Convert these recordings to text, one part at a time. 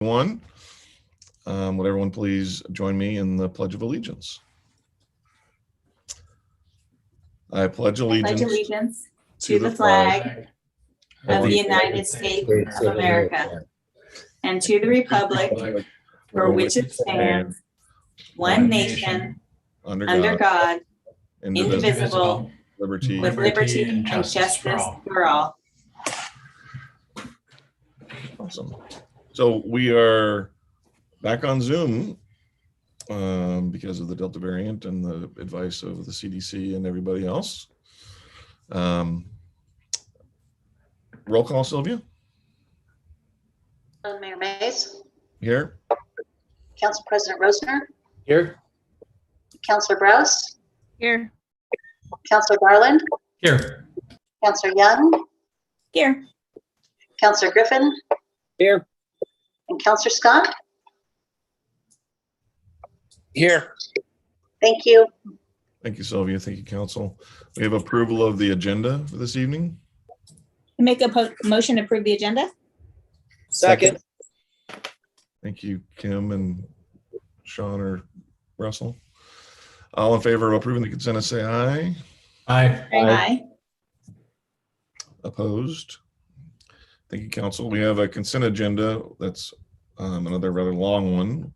Would everyone please join me in the Pledge of Allegiance? I pledge allegiance to the flag of the United States of America and to the republic for which it stands, one nation, under God, indivisible, with liberty and justice for all. Awesome. So we are back on Zoom because of the Delta variant and the advice of the CDC and everybody else. Roll call, Sylvia. Mayor Mays. Here. Council President Rosner. Here. Councilor Browse. Here. Councilor Garland. Here. Councilor Young. Here. Councilor Griffin. Here. And Councilor Scott. Here. Thank you. Thank you, Sylvia. Thank you, Council. We have approval of the agenda for this evening. Make a motion to approve the agenda. Second. Thank you, Kim and Sean or Russell. All in favor of approving the consent, say aye. Aye. Aye. Opposed? Thank you, Council. We have a consent agenda that's another rather long one,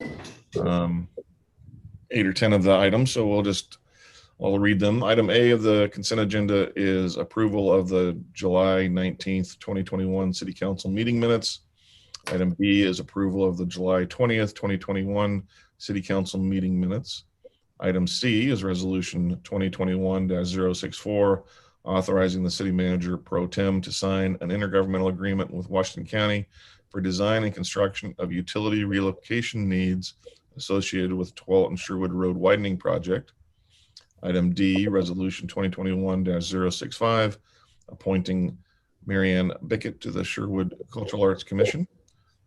8 or 10 of the items, so I'll read them. Item A of the consent agenda is approval of the July 19th, 2021 City Council meeting minutes. Item B is approval of the July 20th, 2021 City Council meeting minutes. Item C is resolution 2021-064, authorizing the city manager pro tem to sign an intergovernmental agreement with Washington County for design and construction of utility relocation needs associated with Tualatin Sherwood Road widening project. Item D, resolution 2021-065, appointing Marianne Bickett to the Sherwood Cultural Arts Commission.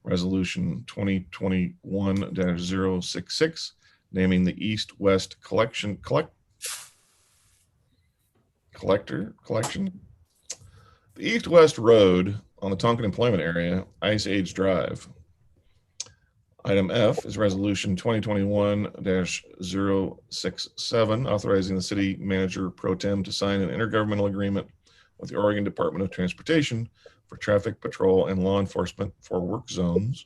Resolution 2021-066, naming the East-West Collection. The East-West Road on the Tonkin Employment Area, Ice Age Drive. Item F is resolution 2021-067, authorizing the city manager pro tem to sign an intergovernmental agreement with the Oregon Department of Transportation for traffic patrol and law enforcement for work zones.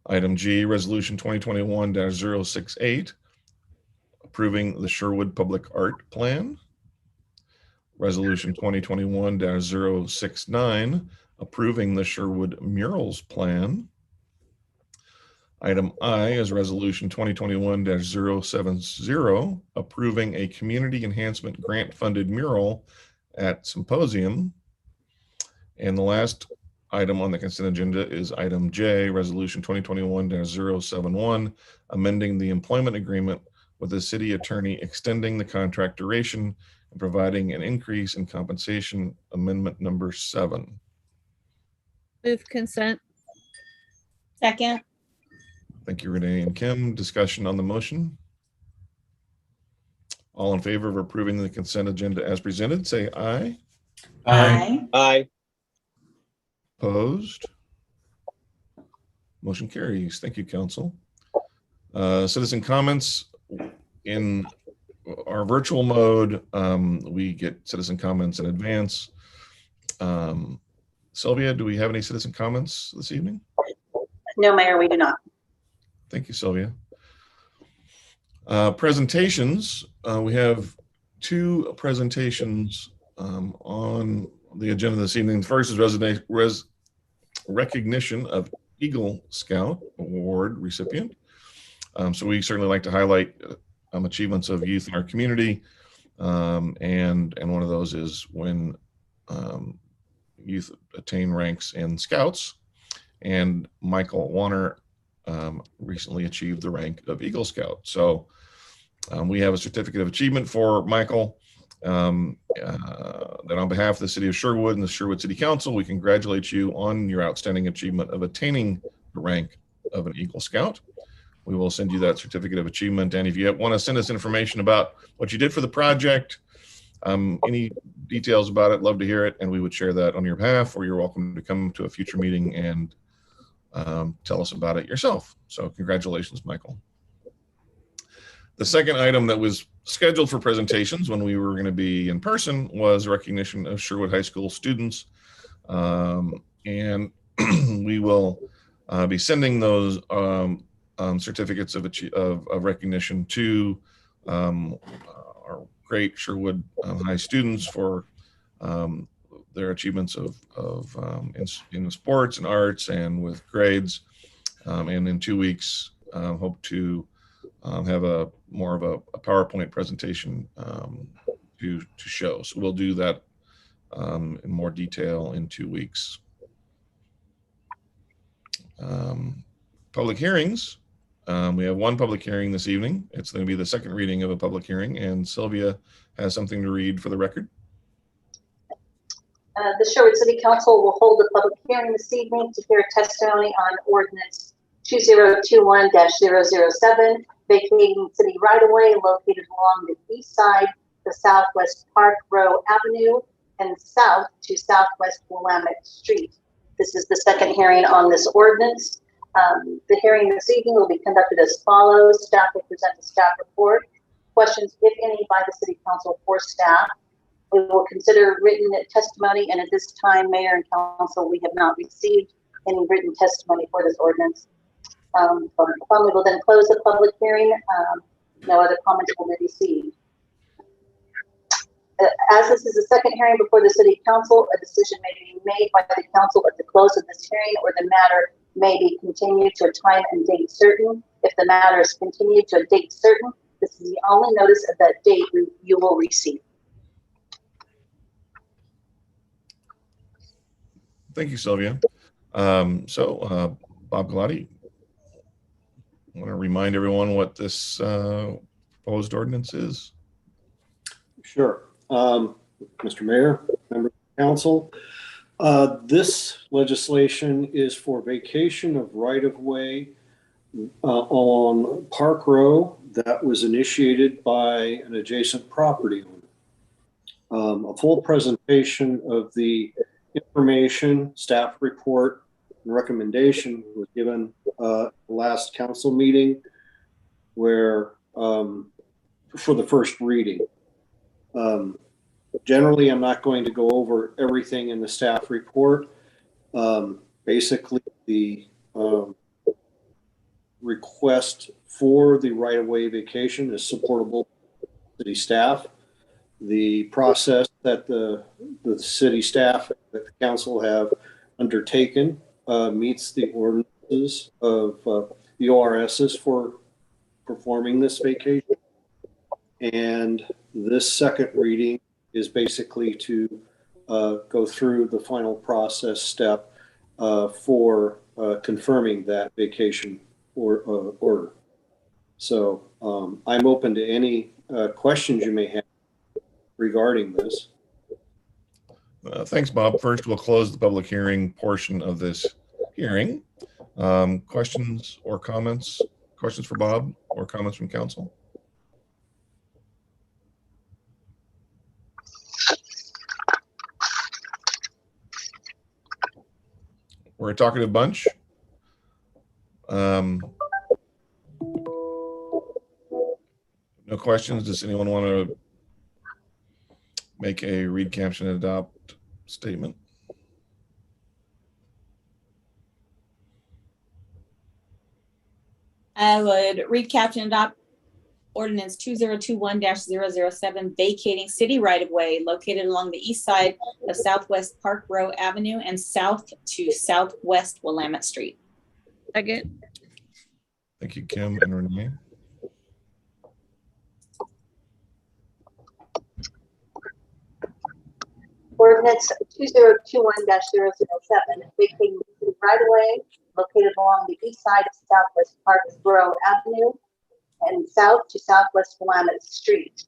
Item G, resolution 2021-068, approving the Sherwood Public Art Plan. Resolution 2021-069, approving the Sherwood Murals Plan. Item I is resolution 2021-070, approving a community enhancement grant funded mural at Symposium. And the last item on the consent agenda is item J, resolution 2021-071, amending the employment agreement with the city attorney, extending the contract duration and providing an increase in compensation, amendment number 7. Move consent. Second. Thank you, Renee and Kim. Discussion on the motion. All in favor of approving the consent agenda as presented, say aye. Aye. Aye. Opposed? Motion carries. Thank you, Council. Citizen comments. In our virtual mode, we get citizen comments in advance. Sylvia, do we have any citizen comments this evening? No, Mayor, we do not. Thank you, Sylvia. Presentations. We have 2 presentations on the agenda this evening. The first is recognition of Eagle Scout Award recipient. So we certainly like to highlight achievements of youth in our community. And one of those is when youth attain ranks in Scouts. And Michael Warner recently achieved the rank of Eagle Scout. So we have a certificate of achievement for Michael that on behalf of the city of Sherwood and the Sherwood City Council, we congratulate you on your outstanding achievement of attaining the rank of an Eagle Scout. We will send you that certificate of achievement. And if you want to send us information about what you did for the project, any details about it, love to hear it. And we would share that on your behalf, or you're welcome to come to a future meeting and tell us about it yourself. So congratulations, Michael. The second item that was scheduled for presentations when we were going to be in person was recognition of Sherwood High School students. And we will be sending those certificates of recognition to our great Sherwood High students for their achievements in sports and arts and with grades. And in 2 weeks, hope to have more of a PowerPoint presentation to show. So we'll do that in more detail in 2 weeks. Public hearings. We have one public hearing this evening. It's going to be the second reading of a public hearing, and Sylvia has something to read for the record. The Sherwood City Council will hold a public hearing this evening to hear testimony on Ordinance 2021-007, vacating city right-of-way located along the east side of Southwest Park Row Avenue and south to Southwest Willamette Street. This is the second hearing on this ordinance. The hearing this evening will be conducted as follows. Staff will present the staff report. Questions, if any, by the City Council for staff. We will consider written testimony, and at this time, Mayor and Council, we have not received any written testimony for this ordinance. We will then close the public hearing. No other comments will be received. As this is the second hearing before the City Council, a decision may be made by the Council at the close of this hearing, or the matter may be continued to a time and date certain. If the matter is continued to a date certain, this is the only notice of that date you will receive. Thank you, Sylvia. Bob Galati, I want to remind everyone what this proposed ordinance is. Sure. Mr. Mayor, members of the council, this legislation is for vacation of right-of-way on Park Row that was initiated by an adjacent property owner. A full presentation of the information, staff report, and recommendation was given last council meeting where for the first reading. Generally, I'm not going to go over everything in the staff report. Basically, the request for the right-of-way vacation is supportable to city staff. The process that the city staff, that the council have undertaken meets the ordinances of the ORSs for performing this vacation. And this second reading is basically to go through the final process step for confirming that vacation order. So I'm open to any questions you may have regarding this. Thanks, Bob. First, we'll close the public hearing portion of this hearing. Questions or comments? Questions for Bob or comments from council? We're a talkative bunch. No questions. Does anyone want to make a read, caption, and adopt statement? I would read, caption, adopt ordinance 2021-007, vacating city right-of-way located along the east side of Southwest Park Row Avenue and south to Southwest Willamette Street. Second. Thank you, Kim and Renee. Ordinance 2021-007, vacating city right-of-way located along the east side of Southwest Park Row Avenue and south to Southwest Willamette Street.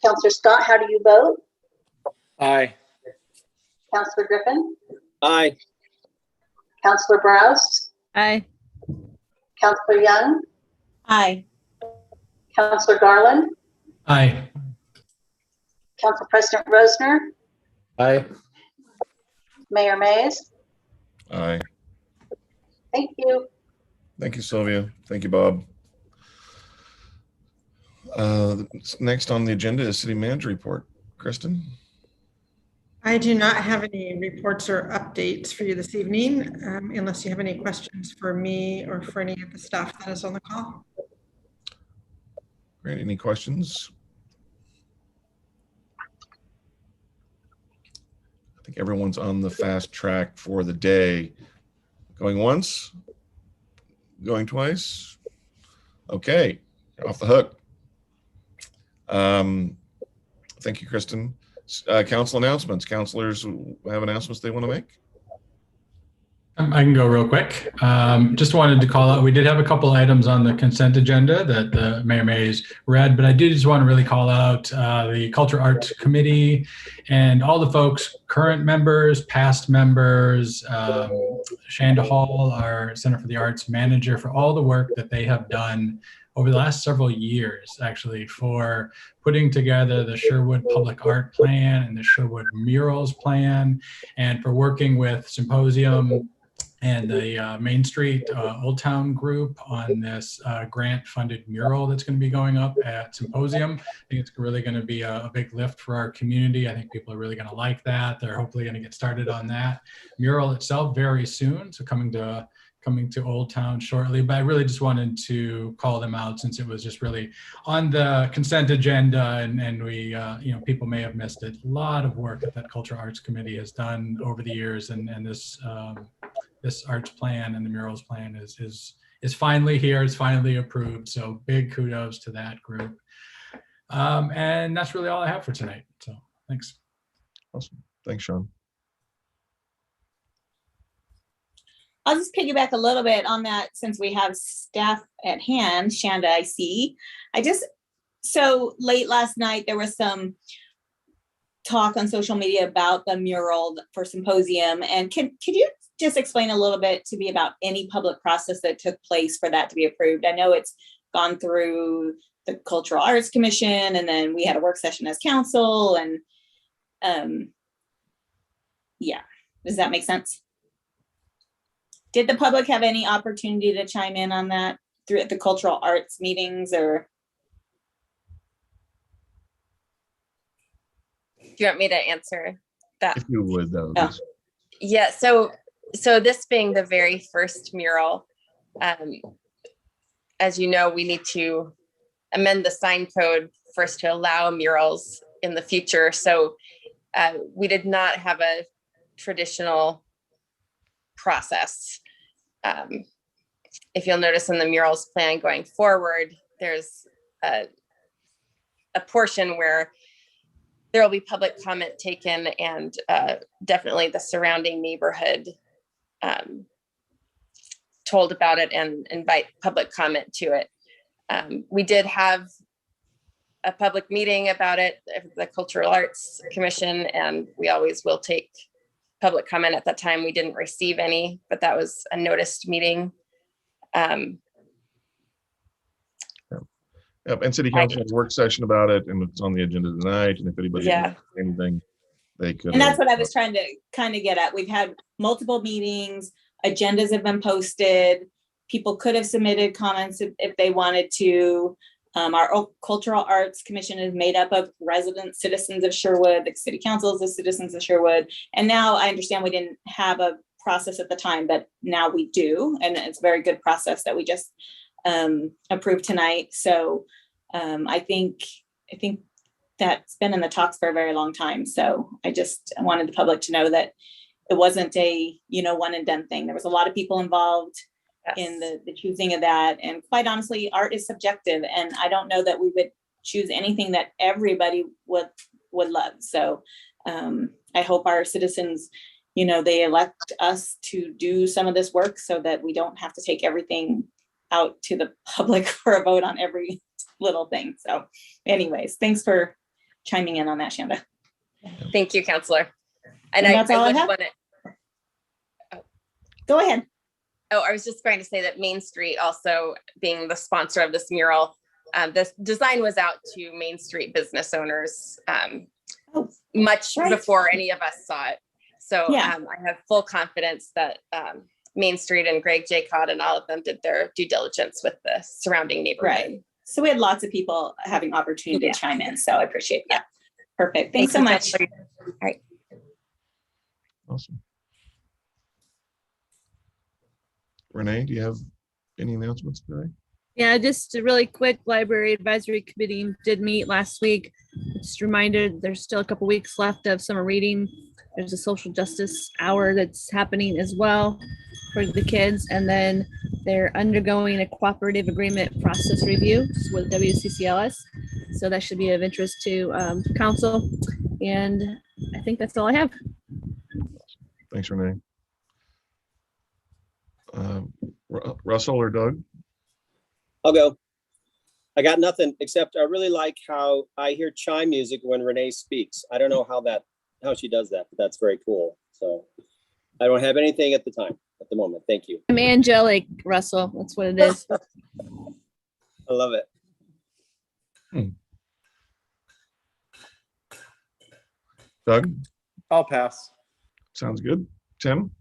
Councillor Scott, how do you vote? Aye. Councillor Griffin? Aye. Councillor Browse? Aye. Councillor Young? Aye. Councillor Garland? Aye. Council President Rosner? Aye. Mayor Mays. Aye. Thank you. Thank you, Sylvia. Thank you, Bob. Next on the agenda is City Manager Report. Kristen? I do not have any reports or updates for you this evening, unless you have any questions for me or for any of the staff that is on the call. Great. Any questions? I think everyone's on the fast track for the day. Going once? Going twice? Okay, off the hook. Thank you, Kristen. Council announcements. Councilors have announcements they want to make? I can go real quick. Just wanted to call out, we did have a couple items on the consent agenda that the Mayor Mays read, but I did just want to really call out the Culture Arts Committee and all the folks, current members, past members, Shanda Hall, our Center for the Arts manager, for all the work that they have done over the last several years, actually, for putting together the Sherwood Public Art Plan and the Sherwood Murals Plan, and for working with Symposium and the Main Street Old Town group on this grant-funded mural that's going to be going up at Symposium. I think it's really going to be a big lift for our community. I think people are really going to like that. They're hopefully going to get started on that mural itself very soon, so coming to Old Town shortly. But I really just wanted to call them out since it was just really on the consent agenda, and we, people may have missed it. A lot of work that Cultural Arts Committee has done over the years, and this arts plan and the murals plan is finally here. It's finally approved. So big kudos to that group. And that's really all I have for tonight. So thanks. Awesome. Thanks, Sean. I'll just piggyback a little bit on that since we have staff at hand. Shanda, I see. So late last night, there was some talk on social media about the mural for Symposium. And could you just explain a little bit to me about any public process that took place for that to be approved? I know it's gone through the Cultural Arts Commission, and then we had a work session as council, and yeah, does that make sense? Did the public have any opportunity to chime in on that through the cultural arts meetings, or? Do you want me to answer that? If you would, though. Oh. Yeah, so this being the very first mural, as you know, we need to amend the sign code first to allow murals in the future. So we did not have a traditional process. If you'll notice in the murals plan going forward, there's a portion where there will be public comment taken, and definitely the surrounding neighborhood told about it and invite public comment to it. We did have a public meeting about it at the Cultural Arts Commission, and we always will take public comment. At that time, we didn't receive any, but that was a noticed meeting. Yep, and City Council had a work session about it, and it's on the agenda tonight. And if anybody has anything, they could. And that's what I was trying to kind of get at. We've had multiple meetings, agendas have been posted. People could have submitted comments if they wanted to. Our Cultural Arts Commission is made up of resident citizens of Sherwood. The City Council is the citizens of Sherwood. And now I understand we didn't have a process at the time, but now we do. And it's a very good process that we just approved tonight. So I think that's been in the talks for a very long time. So I just wanted the public to know that it wasn't a, one and done thing. There was a lot of people involved in the choosing of that. And quite honestly, art is subjective. And I don't know that we would choose anything that everybody would love. So I hope our citizens, they elect us to do some of this work so that we don't have to take everything out to the public for a vote on every little thing. So anyways, thanks for chiming in on that, Shanda. Thank you, Councilor. And that's all I have. Go ahead. Oh, I was just going to say that Main Street also being the sponsor of this mural, this design was out to Main Street business owners much before any of us saw it. So Yeah. I have full confidence that Main Street and Greg Jaycott and all of them did their due diligence with the surrounding neighborhood. Right. So we had lots of people having opportunity Yeah. to chime in. So I appreciate that. Perfect. Thanks so you much. for your- All right. Awesome. Renee, do you have any announcements today? Yeah, just a really quick, Library Advisory Committee did meet last week. Just a reminder, there's still a couple weeks left of summer reading. There's a social justice hour that's happening as well for the kids. And then they're undergoing a cooperative agreement process review with WCCLS. So that should be of interest to council. And I think that's all I have. Thanks, Renee. Russell or Doug? I'll go. I got nothing except I really like how I hear chime music when Renee speaks. I don't know how she does that, but that's very cool. So I don't have anything at the moment. Thank you. I'm angelic, Russell. That's what it is. I love it. Doug? I'll pass. Sounds good. Tim?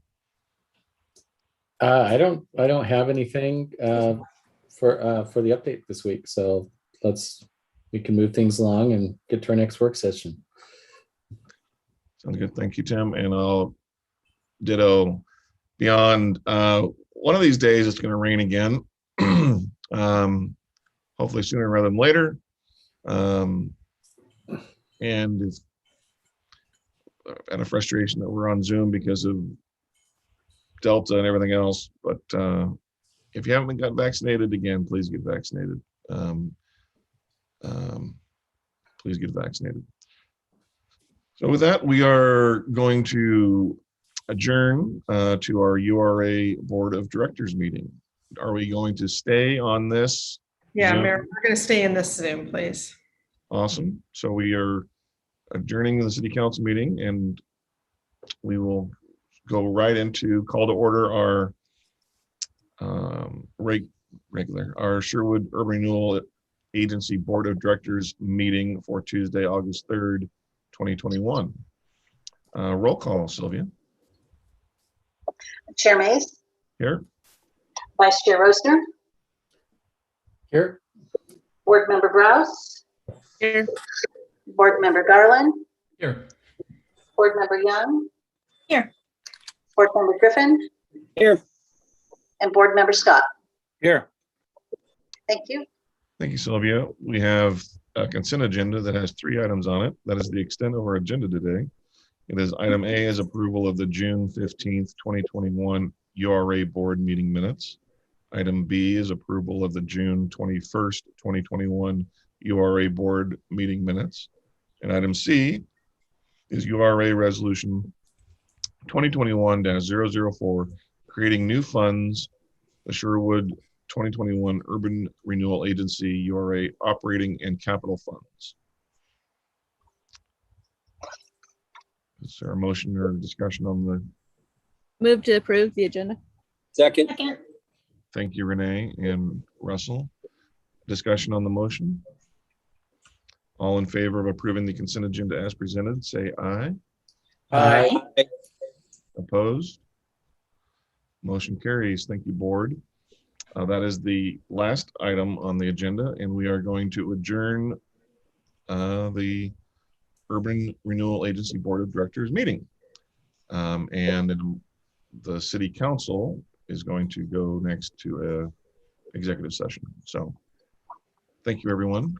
I don't have anything for the update this week. So we can move things along and get to our next work session. Sounds good. Thank you, Tim. And I'll ditto beyond. One of these days it's going to rain again. Hopefully sooner rather than later. And it's out of frustration that we're on Zoom because of Delta and everything else. But if you haven't got vaccinated, again, please get vaccinated. Please get vaccinated. So with that, we are going to adjourn to our URA Board of Directors meeting. Are we going to stay on this? Yeah, Zoom? Mayor, we're going to stay in this Zoom, please. Awesome. So we are adjourning the city council meeting, and we will go right into call to order our our Sherwood Urban Renewal Agency Board of Directors meeting for Tuesday, August 3rd, 2021. Roll call, Sylvia. Chair Mays, Here. Vice Chair Rosner, Here. Board Member Browse, Here. Board Member Garland, Here. Board Member Young. Here. Board Member Griffin, Here. and Board Member Scott. Here. Thank you. Thank you, Sylvia. We have a consent agenda that has 3 items on it. That is the extent of our agenda today. It is item A is approval of the June 15th, 2021 URA board meeting minutes. Item B is approval of the June 21st, 2021 URA board meeting minutes. And item C is URA resolution 2021-004, creating new funds, the Sherwood 2021 Urban Renewal Agency URA operating and capital funds. Is there a motion or discussion on the? Move to approve the agenda. Second. Second. Thank you, Renee and Russell. Discussion on the motion. All in favor of approving the consent agenda as presented, say aye. Aye. Opposed? Motion carries. Thank you, board. That is the last item on the agenda, and we are going to adjourn the Urban Renewal Agency Board of Directors meeting. And the city council is going to go next to a executive session. So thank you, everyone.